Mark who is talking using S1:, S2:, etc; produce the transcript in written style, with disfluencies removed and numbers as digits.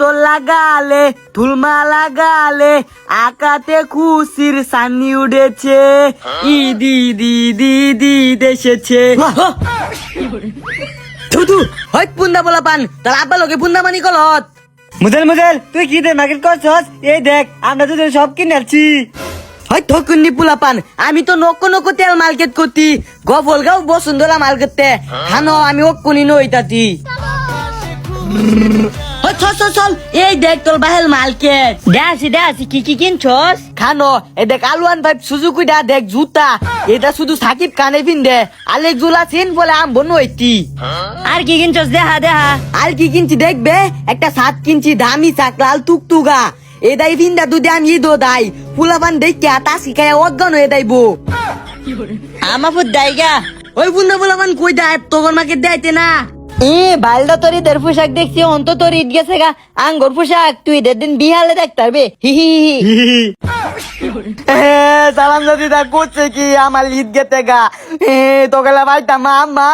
S1: আতর লাগালে ধুলমা লাগালে আকাতে খুশির সানি উঠেছে ইদি দি দেশেছে থুতু হইত পুন্দা বলা পান তার আব্বা লোকে পুন্দা মানি কলত মুজেল তুই কি দে মার্কেট করছস এই দেখ আমরা তো সব কিনে আছি হয় থকুন্নি পুলা পান আমি তো নক তেল মার্কেট করতি গফল গাও বসুন্ধরা মার্কেটে হানো আমি ওকুনি নইতাতি চল এই দেখ তোর বাহেল মার্কেট দেখাছি কি কিনছস খানো এই দেখ আলুয়ান ভাই সুজুকুইটা দেখ জুতা এটা শুধু সাকিব কানে পিনদে আলেক জুলা চেন বলে আম বনু হইতি আর কি কিনছস দেখা আর কি কিনছি দেখবে একটা 7 কিনছি দামি চাকলাল টুকটুকা এদাই ভিন্দা দুধে আমি ইদো দাই ফুলাবান দেখে তাসি খায় অজ্ঞান হয়ে দাইবো আমাপুর দাইগা ওই বুন্দা ফুলাবান কই দেয় তোর মাকে দেয়তে না বালদা তোর ঈদের পোশাক দেখছি অন্ত তোর ঈদ গেছে গা আঙ্গর পোশাক তুই ঈদের দিন বিহালে দেখতে পারবে হি সালাম দাদি করছে কি আমার ঈদ গেতে গা তোকে ভাইটা মা